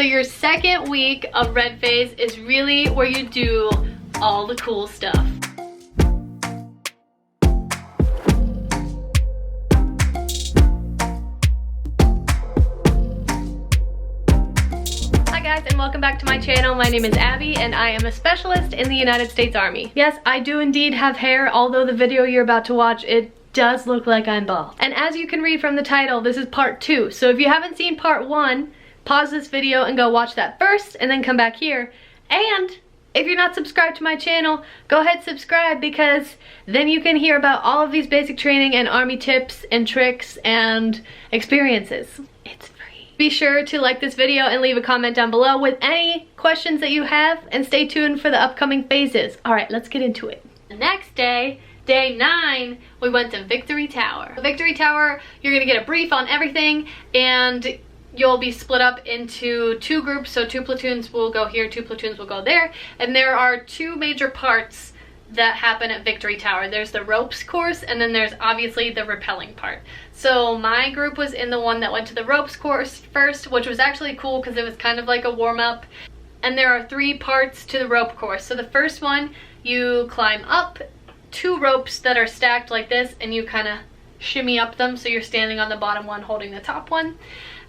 So your second week of red phase is really where you do all the cool stuff. And welcome back to my channel. My name is Abby and I am a specialist in the United States Army. Yes, I do indeed have hair, although the video you're about to watch, it does look like I'm bald. And as you can read from the title, this is part 2. So if you haven't seen part 1, pause this video and go watch that first and then come back here. And if you're not subscribed to my channel, go ahead subscribe, because then you can hear about all of these basic training and Army tips and tricks and experiences. It's free. Be sure to like this video and leave a comment down below with any questions that you have, and stay tuned for the upcoming phases. Alright, let's get into it. The next day, day 9, we went to Victory Tower. The Victory Tower, you're gonna get a brief on everything, and you'll be split up into 2 groups. So 2 platoons will go here, 2 platoons will go there, and there are 2 major parts that happen at Victory Tower. There's the ropes course, and then there's obviously the rappelling part. So my group was in the one that went to the ropes course first, which was actually cool because it was kind of like a warm-up. And there are 3 parts to the rope course. So the first one, you climb up 2 ropes that are stacked like this, and you kind of shimmy up them, so you're standing on the bottom one holding the top one.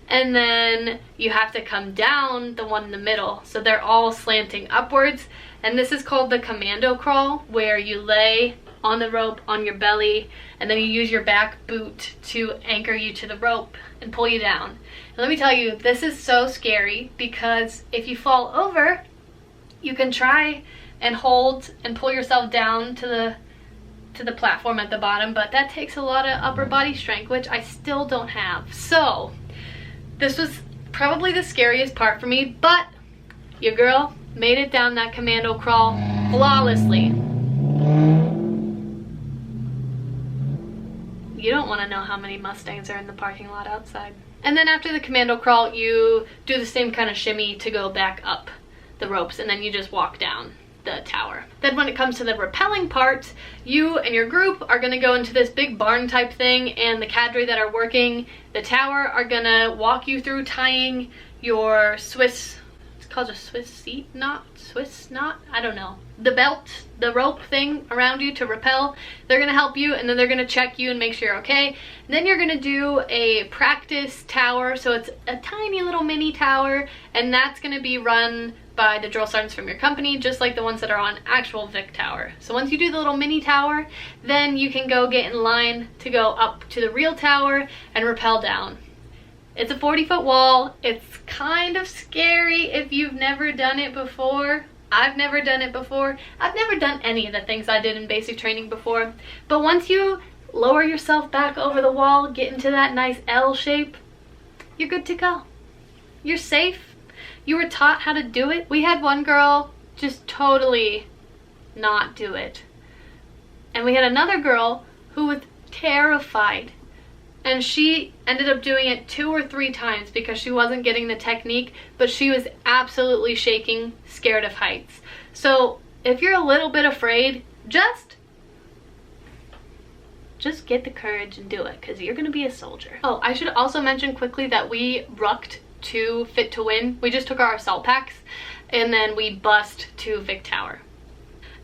And then you have to come down the one in the middle, so they're all slanting upwards. And this is called the commando crawl, where you lay on the rope on your belly, and then you use your back boot to anchor you to the rope and pull you down. And let me tell you, this is so scary, because if you fall over, you can try and hold and pull yourself down to the platform at the bottom, but that takes a lot of upper body strength, which I still don't have. So this was probably the scariest part for me, but your girl made it down that commando crawl flawlessly. You don't want to know how many Mustangs are in the parking lot outside. And then after the commando crawl, you do the same kind of shimmy to go back up the ropes, and then you just walk down the tower. Then when it comes to the rappelling part, you and your group are going to go into this big barn type thing, and the cadre that are working the tower are going to walk you through tying your Swiss, it's called a Swiss knot, I don't know, the belt, the rope thing around you to rappel. They're going to help you, and then they're going to check you and make sure you're okay. And then you're going to do a practice tower, so it's a tiny little mini tower, and that's going to be run by the drill sergeants from your company, just like the ones that are on actual Vic Tower. So once you do the little mini tower, then you can go get in line to go up to the real tower and rappel down. It's a 40-foot wall. It's kind of scary if you've never done it before. I've never done it before. I've never done any of the things I did in basic training before. But once you lower yourself back over the wall, get into that nice L shape, you're good to go. You're safe. You were taught how to do it. We had one girl just totally not do it. And we had another girl who was terrified. And she ended up doing it 2 or 3 times because she wasn't getting the technique, but she was absolutely shaking, scared of heights. So if you're a little bit afraid, just get the courage and do it, because you're going to be a soldier. Oh, I should also mention quickly that we rucked to Fit to Win. We just took our assault packs and then we bussed to Vic Tower.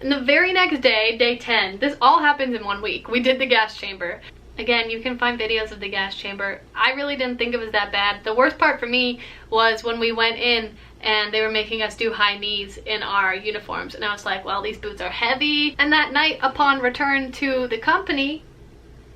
And the very next day, day 10, this all happens in 1 week. We did the gas chamber. Again, you can find videos of the gas chamber. I really didn't think it was that bad. The worst part for me was when we went in and they were making us do high knees in our uniforms. And I was like, well, these boots are heavy. And that night upon return to the company,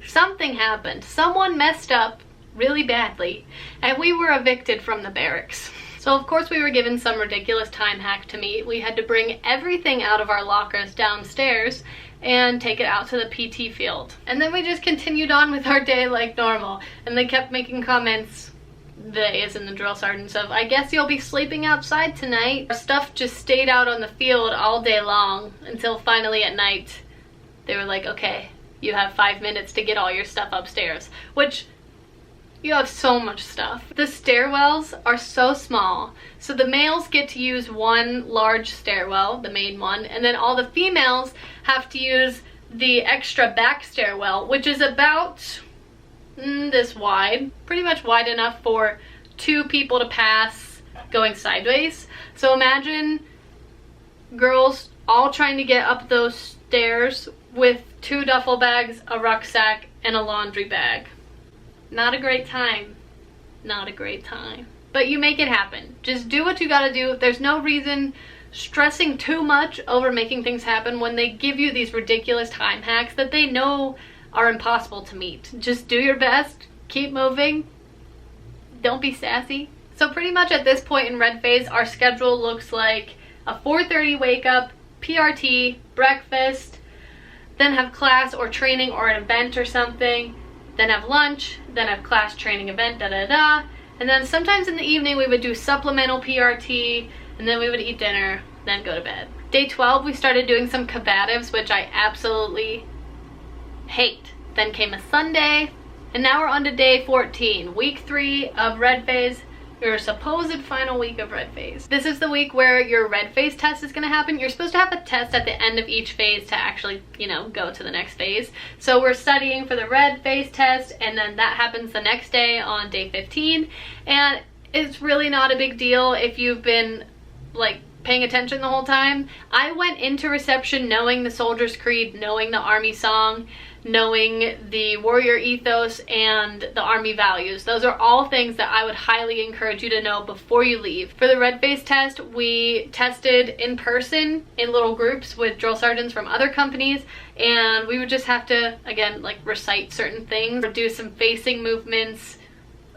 something happened. Someone messed up really badly, and we were evicted from the barracks. So of course we were given some ridiculous time hack to meet. We had to bring everything out of our lockers downstairs and take it out to the PT field. And then we just continued on with our day like normal, and they kept making comments, they as in the drill sergeants, of, I guess you'll be sleeping outside tonight. Our stuff just stayed out on the field all day long until finally at night they were like, okay, you have 5 minutes to get all your stuff upstairs, which you have so much stuff. The stairwells are so small, so the males get to use one large stairwell, the main one, and then all the females have to use the extra back stairwell, which is about this wide, pretty much wide enough for 2 people to pass going sideways. So imagine girls all trying to get up those stairs with 2 duffel bags, a rucksack, and a laundry bag. Not a great time. Not a great time. But you make it happen. Just do what you gotta do. There's no reason stressing too much over making things happen when they give you these ridiculous time hacks that they know are impossible to meet. Just do your best. Keep moving. Don't be sassy. So pretty much at this point in red phase, our schedule looks like a 4:30 wake up, PRT, breakfast, then have class or training or an event or something, then have lunch, then have class, training, event, da-da-da. And then sometimes in the evening we would do supplemental PRT, and then we would eat dinner, then go to bed. Day 12, we started doing some combatives, which I absolutely hate. Then came a Sunday, and now we're on to day 14, week 3 of red phase, your supposed final week of red phase. This is the week where your red phase test is going to happen. You're supposed to have a test at the end of each phase to actually, you know, go to the next phase. So we're studying for the red phase test, and then that happens the next day on day 15. And it's really not a big deal if you've been like paying attention the whole time. I went into reception knowing the Soldier's Creed, knowing the Army song, knowing the warrior ethos and the Army values. Those are all things that I would highly encourage you to know before you leave. For the red phase test, we tested in person in little groups with drill sergeants from other companies, and we would just have to, again, like recite certain things or do some facing movements,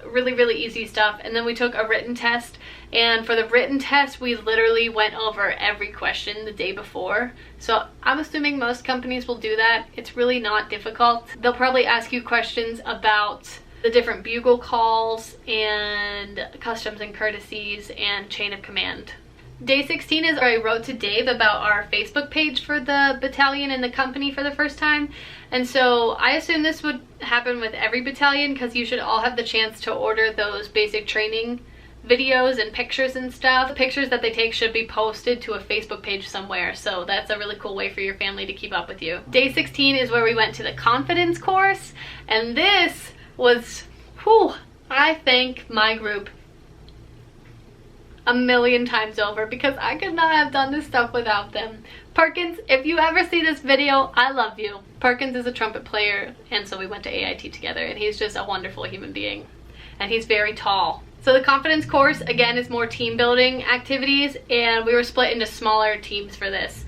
really easy stuff. And then we took a written test, and for the written test we literally went over every question the day before. So I'm assuming most companies will do that. It's really not difficult. They'll probably ask you questions about the different bugle calls and customs and courtesies and chain of command. Day 16 is where I wrote to Dave about our Facebook page for the battalion and the company for the first time. And so I assume this would happen with every battalion because you should all have the chance to order those basic training videos and pictures and stuff. The pictures that they take should be posted to a Facebook page somewhere, so that's a really cool way for your family to keep up with you. Day 16 is where we went to the confidence course, and this was, whew, I thank my group a million times over because I could not have done this stuff without them. Perkins, if you ever see this video, I love you. Perkins is a trumpet player, and so we went to AIT together, and he's just a wonderful human being, and he's very tall. So the confidence course, again, is more team building activities, and we were split into smaller teams for this.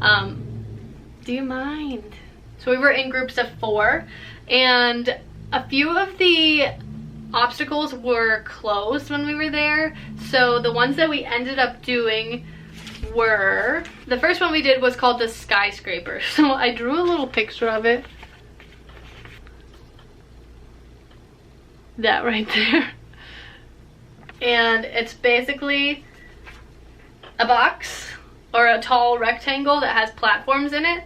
Do you mind? So we were in groups of 4, and a few of the obstacles were closed when we were there. So the ones that we ended up doing were, the first one we did was called the skyscraper. So I drew a little picture of it. That right there. And it's basically a box or a tall rectangle that has platforms in it,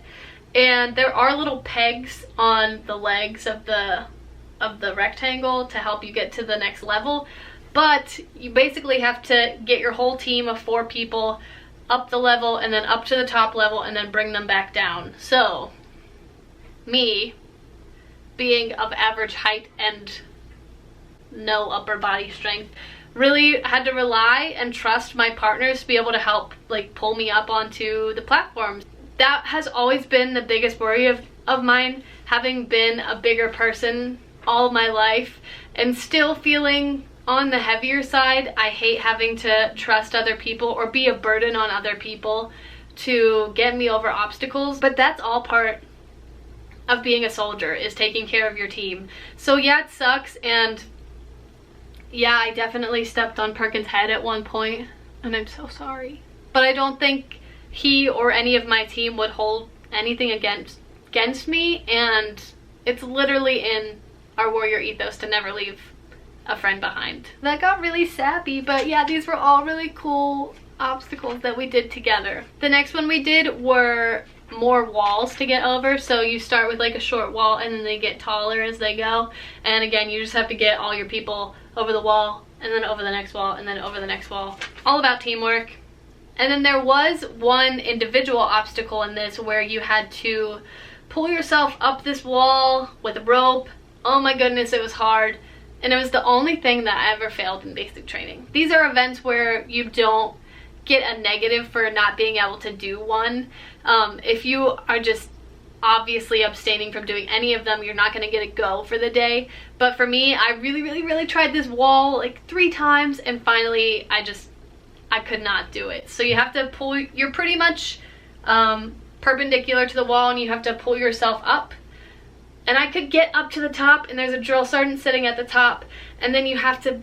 and there are little pegs on the legs of the rectangle to help you get to the next level, but you basically have to get your whole team of 4 people up the level and then up to the top level and then bring them back down. So me, being of average height and no upper body strength, really had to rely and trust my partners to be able to help like pull me up onto the platforms. That has always been the biggest worry of mine, having been a bigger person all my life and still feeling on the heavier side. I hate having to trust other people or be a burden on other people to get me over obstacles, but that's all part of being a soldier, is taking care of your team. So yeah, it sucks, and yeah, I definitely stepped on Perkins' head at one point, and I'm so sorry. But I don't think he or any of my team would hold anything against me, and it's literally in our warrior ethos to never leave a friend behind. That got really sappy, but yeah, these were all really cool obstacles that we did together. The next one we did were more walls to get over. So you start with like a short wall and then they get taller as they go, and again you just have to get all your people over the wall and then over the next wall and then over the next wall. All about teamwork. And then there was one individual obstacle in this where you had to pull yourself up this wall with a rope. Oh my goodness, it was hard. and it was the only thing that I ever failed in basic training. These are events where you don't get a negative for not being able to do one. If you are just obviously abstaining from doing any of them, you're not going to get a go for the day. But for me, I really tried this wall like 3 times, and finally I could not do it. So you have to pull, you're pretty much perpendicular to the wall, and you have to pull yourself up. And I could get up to the top, and there's a drill sergeant sitting at the top, and then you have to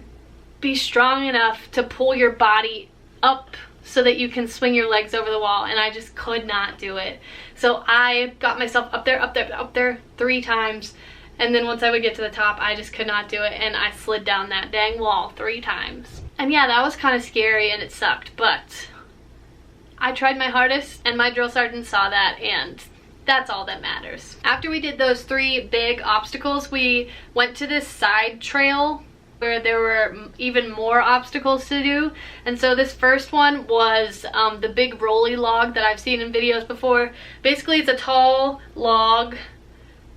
be strong enough to pull your body up so that you can swing your legs over the wall, and I just could not do it. So I got myself up there 3 times, and then once I would get to the top, I just could not do it, and I slid down that dang wall 3 times. And yeah, that was kind of scary and it sucked, but I tried my hardest, and my drill sergeant saw that, and that's all that matters. After we did those 3 big obstacles, we went to this side trail where there were even more obstacles to do. And so this first one was the big rolly log that I've seen in videos before. Basically, it's a tall log,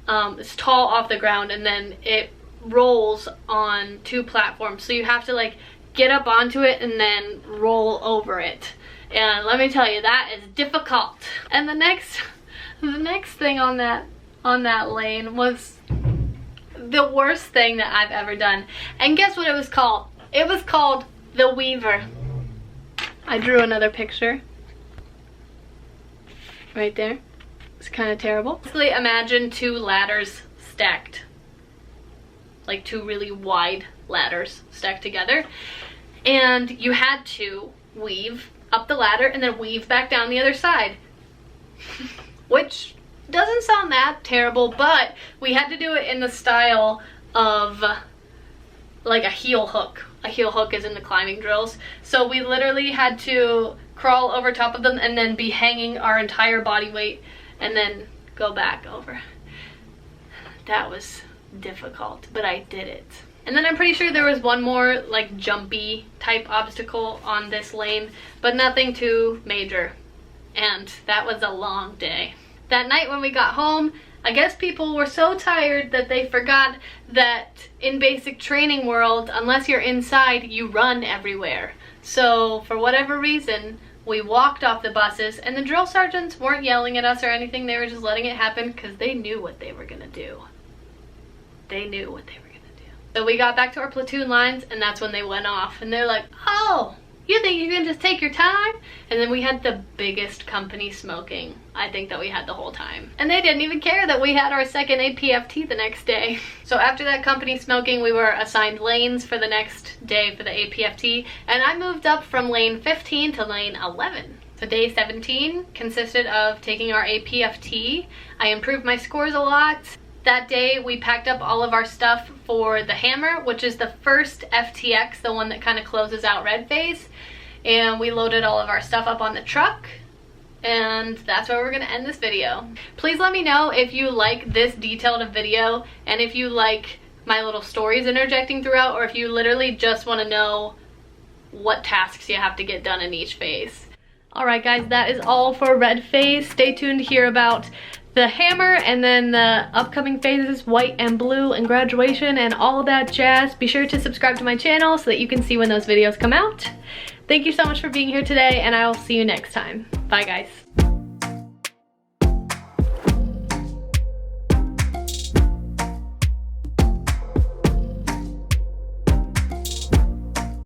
it's tall off the ground, and then it rolls on 2 platforms. So you have to like get up onto it and then roll over it. And let me tell you, that is difficult. And the next thing on that lane was the worst thing that I've ever done. And guess what it was called? It was called the Weaver. I drew another picture right there. It's kind of terrible. Basically, imagine 2 ladders stacked, like 2 really wide ladders stacked together, and you had to weave up the ladder and then weave back down the other side. Which doesn't sound that terrible, but we had to do it in the style of like a heel hook. A heel hook is in the climbing drills. So we literally had to crawl over top of them and then be hanging our entire body weight and then go back over. That was difficult, but I did it. And then I'm pretty sure there was one more like jumpy type obstacle on this lane, but nothing too major. And that was a long day. That night when we got home, I guess people were so tired that they forgot that in basic training world, unless you're inside, you run everywhere. So for whatever reason, we walked off the buses, and the drill sergeants weren't yelling at us or anything. They were just letting it happen because they knew what they were gonna do. They knew what they were gonna do. So we got back to our platoon lines, and that's when they went off. And they're like, oh, you think you can just take your time? And then we had the biggest company smoking I think that we had the whole time. And they didn't even care that we had our second APFT the next day. So after that company smoking, we were assigned lanes for the next day for the APFT, and I moved up from lane 15 to lane 11. So day 17 consisted of taking our APFT. I improved my scores a lot. That day we packed up all of our stuff for the hammer, which is the first FTX, the one that kind of closes out red phase. And we loaded all of our stuff up on the truck. And that's where we're gonna end this video. Please let me know if you like this detailed a video, and if you like my little stories interjecting throughout, or if you literally just wanna know what tasks you have to get done in each phase. Alright guys, that is all for red phase. Stay tuned to hear about the hammer and then the upcoming phases, white and blue, and graduation and all that jazz. Be sure to subscribe to my channel so that you can see when those videos come out. Thank you so much for being here today, and I will see you next time. Bye guys.